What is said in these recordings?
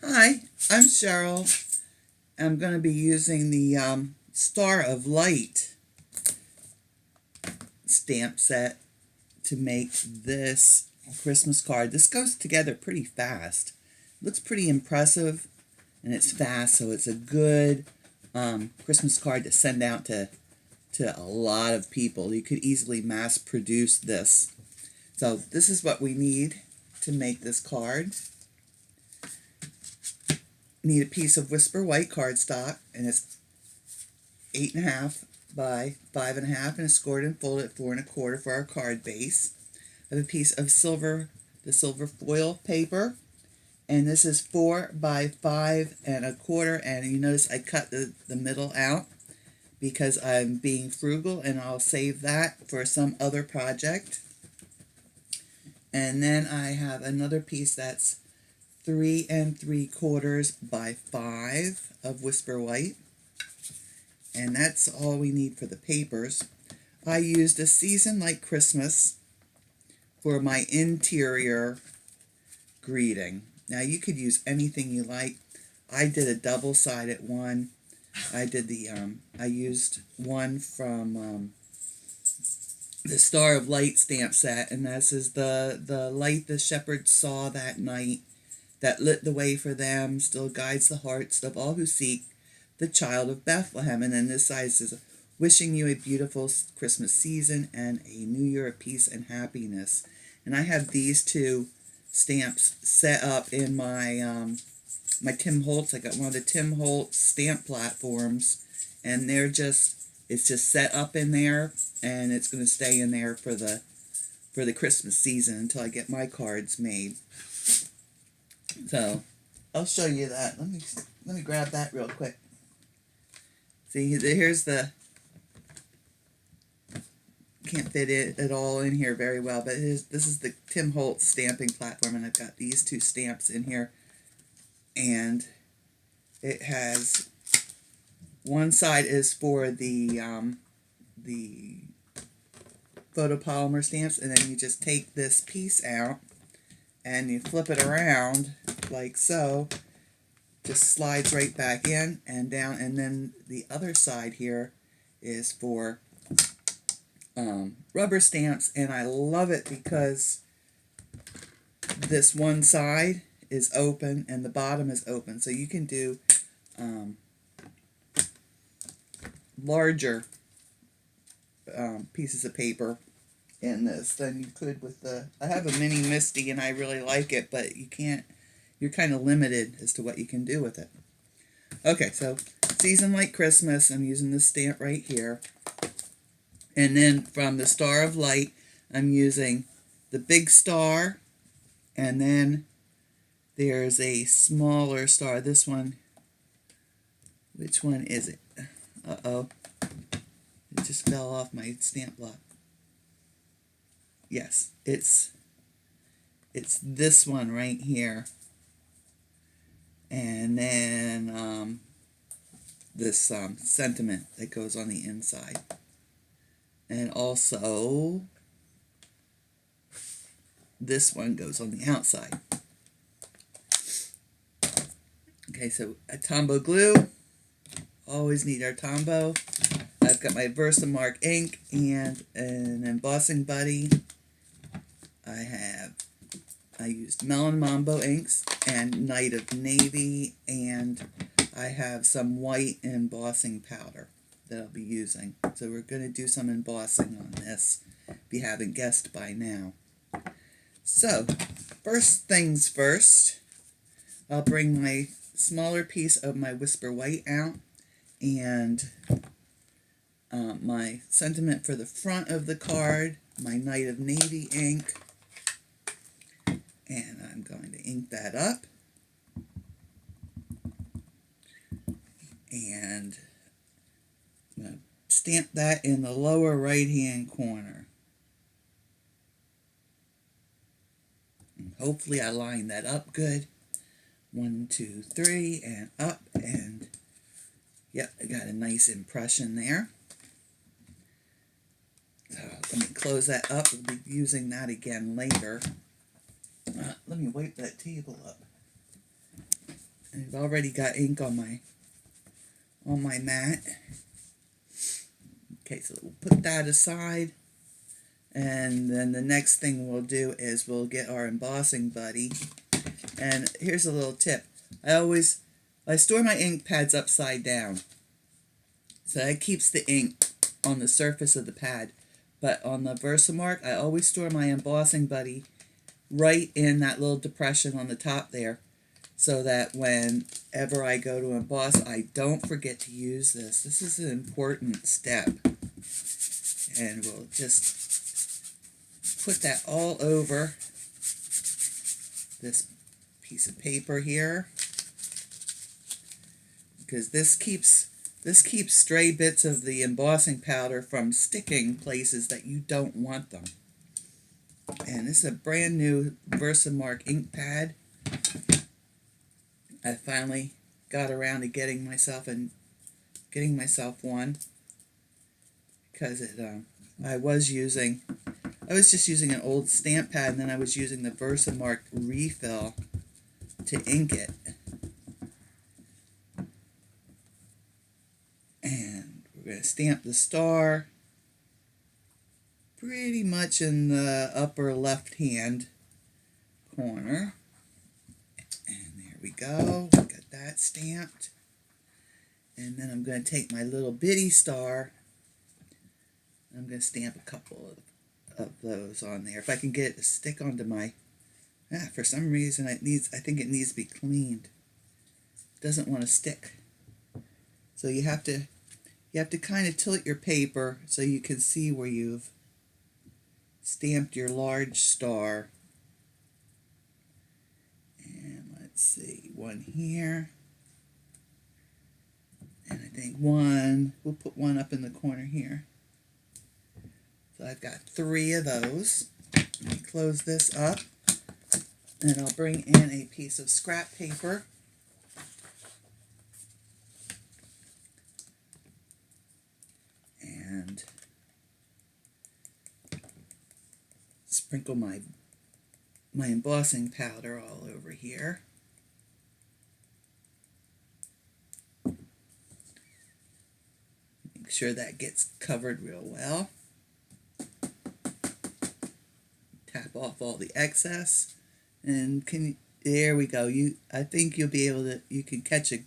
Hi, I'm Cheryl. I'm going to be using the Star of Light stamp set to make this Christmas card. This goes together pretty fast. Looks pretty impressive, and it's fast, so it's a good Christmas card to send out to a lot of people. You could easily mass produce this. So this is what we need to make this card. Need a piece of Whisper White cardstock, and it's 8.5 by 5.5, and it's scored and folded at 4.25 for our card base. I have a piece of the silver foil paper, and this is 4 by 5.25, and you notice I cut the middle out because I'm being frugal, and I'll save that for some other project. And then I have another piece that's 3 3/4 by 5 of Whisper White, and that's all we need for the papers. I used A Season Like Christmas for my interior greeting. Now you could use anything you like. I did a double-sided one. I did the I used one from the Star of Light stamp set, and this is the light the shepherds saw that night, that lit the way for them, still guides the hearts of all who seek the child of Bethlehem. And then this side says, wishing you a beautiful Christmas season and a new year of peace and happiness. And I have these two stamps set up in my my Tim Holtz. I got one of the Tim Holtz stamp platforms, and it's just set up in there, and it's going to stay in there for the Christmas season until I get my cards made. So I'll show you that. Let me grab that real quick. See, here's the, can't fit it at all in here very well, but this is the Tim Holtz stamping platform, and I've got these two stamps in here, and it has, one side is for the photopolymer stamps, and then you just take this piece out and you flip it around like so, just slides right back in and down. And then the other side here is for rubber stamps, and I love it because this one side is open and the bottom is open, so you can do larger pieces of paper in this than you could with the, I have a mini Misty and I really like it, but you can't, you're kind of limited as to what you can do with it. Okay, so Season Like Christmas, I'm using this stamp right here. And then from the Star of Light, I'm using the big star, and then there's a smaller star. This one, which one is it? Uh-oh, it just fell off my stamp block. Yes, it's this one right here, and then this sentiment that goes on the inside, and also this one goes on the outside. Okay, so a Tombow glue, always need our Tombow. I've got my Versamark ink and an Embossing Buddy. I used Melon Mambo inks and Night of Navy, and I have some white embossing powder that I'll be using. So we're going to do some embossing on this, if you haven't guessed by now. So, first things first, I'll bring my smaller piece of my Whisper White out, and my sentiment for the front of the card, my Night of Navy ink, and I'm going to ink that up, and I'm going to stamp that in the lower right hand corner. And hopefully I line that up good. 1, 2, 3, and up, and yep, I got a nice impression there. So let me close that up. We'll be using that again later. Let me wipe that table up. I've already got ink on my mat. Okay, so we'll put that aside. And then the next thing we'll do is we'll get our Embossing Buddy. And here's a little tip. I store my ink pads upside down. So that keeps the ink on the surface of the pad. But on the Versamark, I always store my Embossing Buddy right in that little depression on the top there, so that whenever I go to emboss, I don't forget to use this. This is an important step. And we'll just put that all over this piece of paper here, because this keeps stray bits of the embossing powder from sticking places that you don't want them. And this is a brand new Versamark ink pad. I finally got around to getting myself one, because I was just using an old stamp pad, and then I was using the Versamark refill to ink it. And we're going to stamp the star pretty much in the upper left-hand corner. And there we go. Got that stamped. And then I'm going to take my little bitty star. I'm going to stamp a couple of those on there. If I can get it to stick onto my... for some reason I think it needs to be cleaned. It doesn't want to stick. So you have to kind of tilt your paper so you can see where you've stamped your large star. And let's see, one here. And I think we'll put one up in the corner here. So I've got 3 of those. Let me close this up. And I'll bring in a piece of scrap paper. And sprinkle my embossing powder all over here. Make sure that gets covered real well. Tap off all the excess, and there we go. I think you'll be able to, you can catch a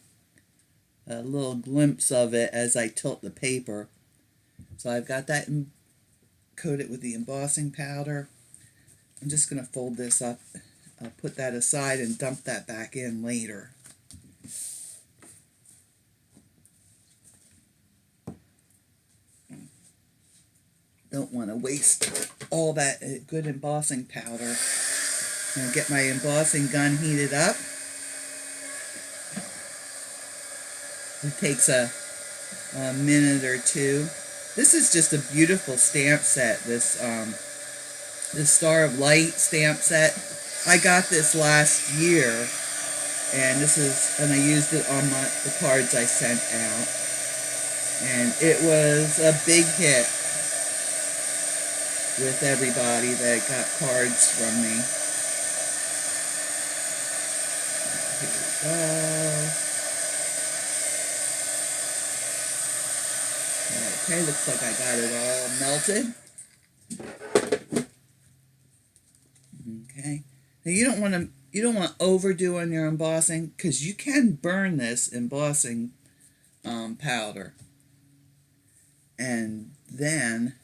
little glimpse of it as I tilt the paper. So I've got that coated with the embossing powder. I'm just going to fold this up. I'll put that aside and dump that back in later. Don't want to waste all that good embossing powder. I'm going to get my embossing gun heated up. It takes a minute or two. This is just a beautiful stamp set, this Star of Light stamp set. I got this last year, and I used it on the cards I sent out. And it was a big hit with everybody that got cards from me. Here we go. Okay, looks like I got it all melted. Okay. Now you don't want to overdo on your embossing, because you can burn this embossing powder. And then,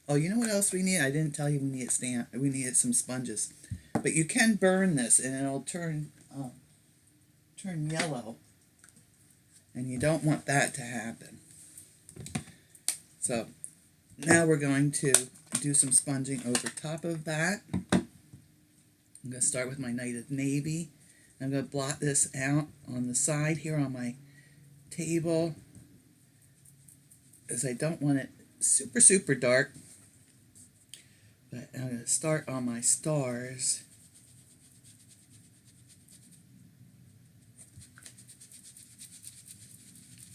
oh, you know what else we need? I didn't tell you we needed some sponges. But you can burn this and it'll turn yellow. And you don't want that to happen. So now we're going to do some sponging over top of that. I'm going to start with my Night of Navy. I'm going to blot this out on the side here on my table, as I don't want it super, super dark. But I'm going to start on my stars.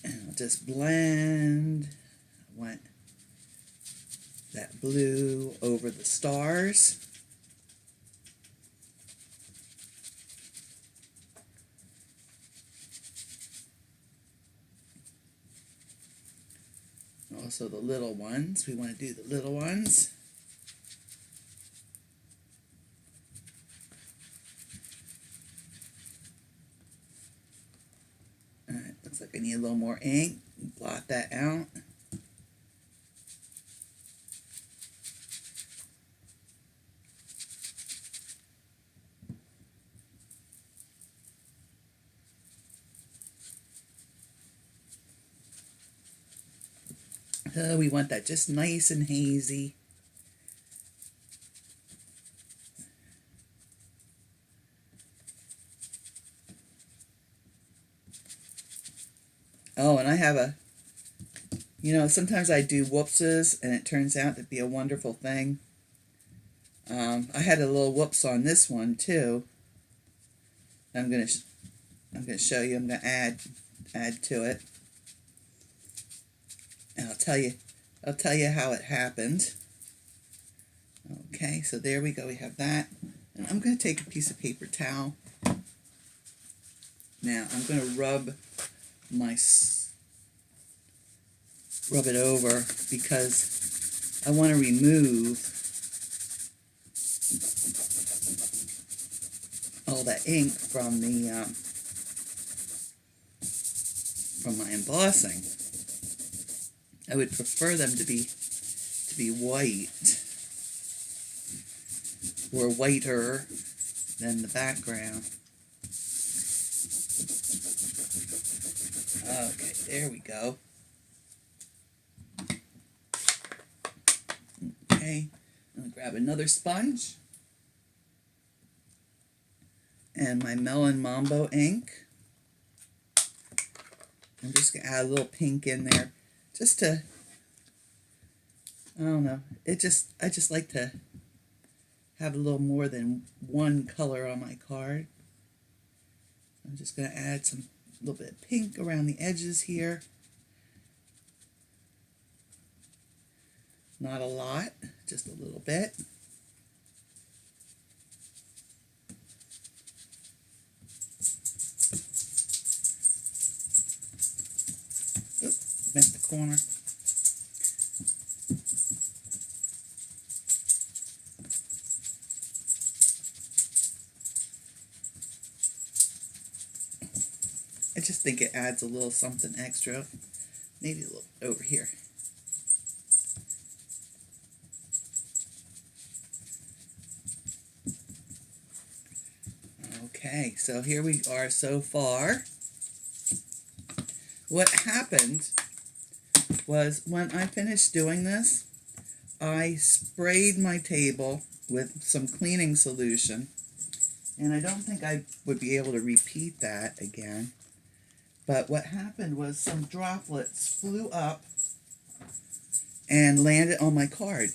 And I'll just blend. I want that blue over the stars. Also the little ones. We want to do the little ones. Alright, looks like I need a little more ink. Blot that out. We want that just nice and hazy. Oh, and I have a, sometimes I do whoopses and it turns out to be a wonderful thing. I had a little whoops on this one too. I'm gonna show you. I'm gonna add to it. And I'll tell you how it happened. Okay, so there we go. We have that. And I'm going to take a piece of paper towel. Now I'm going to rub it over because I want to remove all that ink from my embossing. I would prefer them to be white or whiter than the background. Okay, there we go. Okay, I'm going to grab another sponge and my Melon Mambo ink. I'm just going to add a little pink in there. Just to, I don't know, I just like to have a little more than one color on my card. I'm just going to add a little bit of pink around the edges here. Not a lot, just a little bit. Oops, bent the corner. I just think it adds a little something extra. Maybe a little over here. Okay, so here we are so far. What happened was when I finished doing this, I sprayed my table with some cleaning solution, and I don't think I would be able to repeat that again. But what happened was some droplets flew up and landed on my card.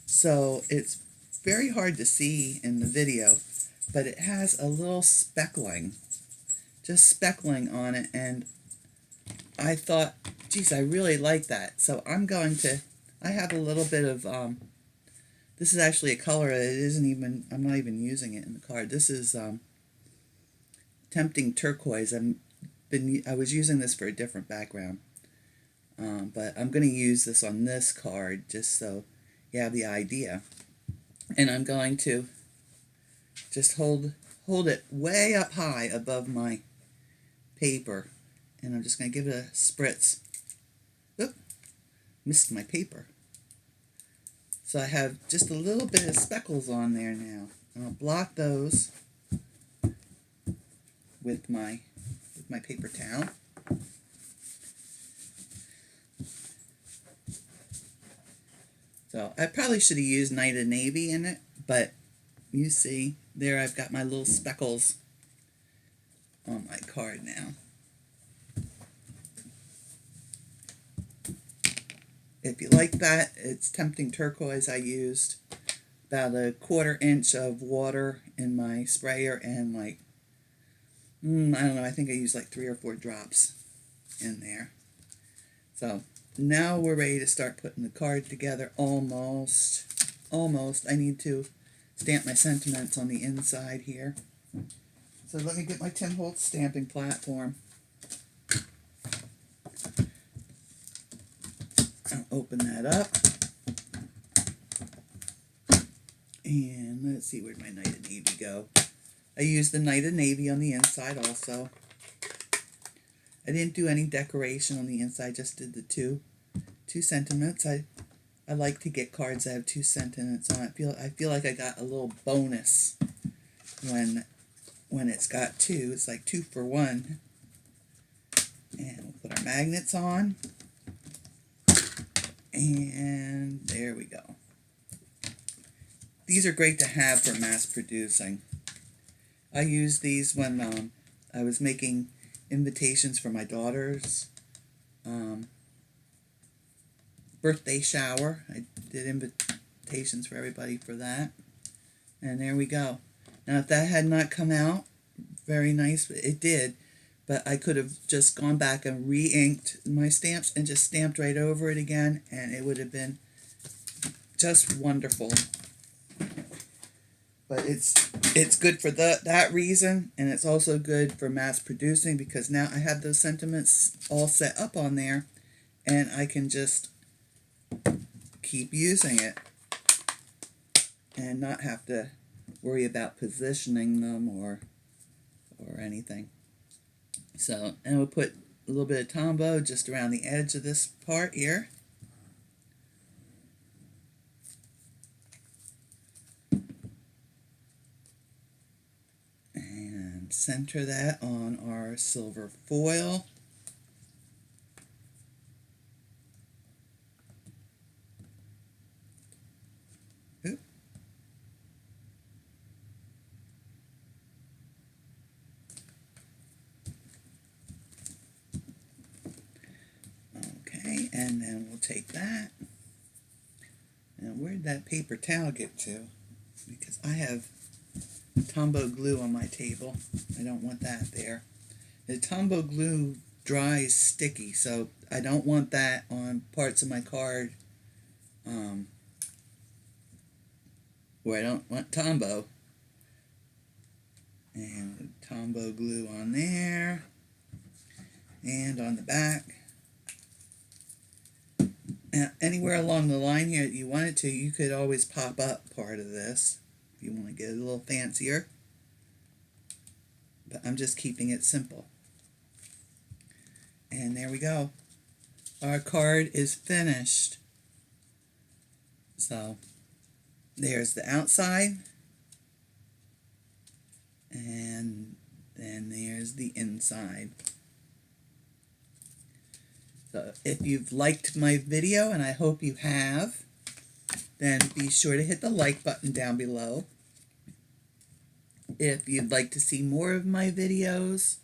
So it's very hard to see in the video, but it has a little speckling, just speckling on it, and I thought, geez, I really like that. So I'm I have a little bit of, this is actually a color that I'm not even using it in the card. This is Tempting Turquoise. I was using this for a different background, but I'm going to use this on this card just so you have the idea. And I'm going to just hold it way up high above my paper, and I'm just going to give it a spritz. Oop, missed my paper. So I have just a little bit of speckles on there now, and I'll blot those with my paper towel. So I probably should have used Night of Navy in it, but you see, there I've got my little speckles on my card now. If you like that, it's Tempting Turquoise. I used about a 1/4 inch of water in my sprayer and like, I don't know, I think I used like 3 or 4 drops in there. So now we're ready to start putting the card together. Almost. I need to stamp my sentiments on the inside here. So let me get my 10-hole stamping platform. open that up. And let's see, where'd my Night of Navy go? I used the Night of Navy on the inside also. I didn't do any decoration on the inside, just did the two sentiments. I like to get cards that have two sentiments on it. I feel like I got a little bonus when it's got two. It's like 2 for 1. And we'll put our magnets on. And there we go. These are great to have for mass producing. I used these when I was making invitations for my daughter's birthday shower. I did invitations for everybody for that. And there we go. Now, if that had not come out very nice, it did, but I could have just gone back and re-inked my stamps and just stamped right over it again, and it would have been just wonderful. But it's good for that reason, and it's also good for mass producing, because now I have those sentiments all set up on there, and I can just keep using it and not have to worry about positioning them or anything. So, and we'll put a little bit of Tombow just around the edge of this part here. And center that on our silver foil. And then we'll take that. Now, where'd that paper towel get to? Because I have Tombow glue on my table. I don't want that there. The Tombow glue dries sticky, so I don't want that on parts of my card where I don't want Tombow. And Tombow glue on there. And on the back. Now, anywhere along the line here that you wanted to, you could always pop up part of this if you want to get a little fancier. But I'm just keeping it simple. And there we go. Our card is finished. So, there's the outside. And then there's the inside. So if you've liked my video, and I hope you have, then be sure to hit the like button down below. If you'd like to see more of my videos,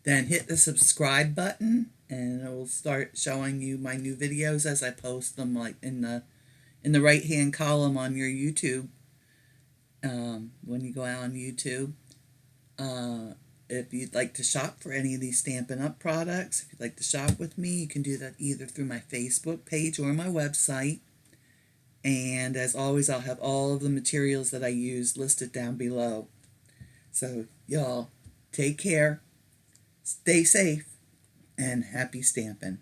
then hit the subscribe button, and it will start showing you my new videos as I post them, like in the right hand column on your YouTube. When you go out on YouTube. If you'd like to shop for any of these Stampin' Up! Products, if you'd like to shop with me, you can do that either through my Facebook page or my website. And as always, I'll have all of the materials that I use listed down below. So, y'all, take care, stay safe, and happy stamping.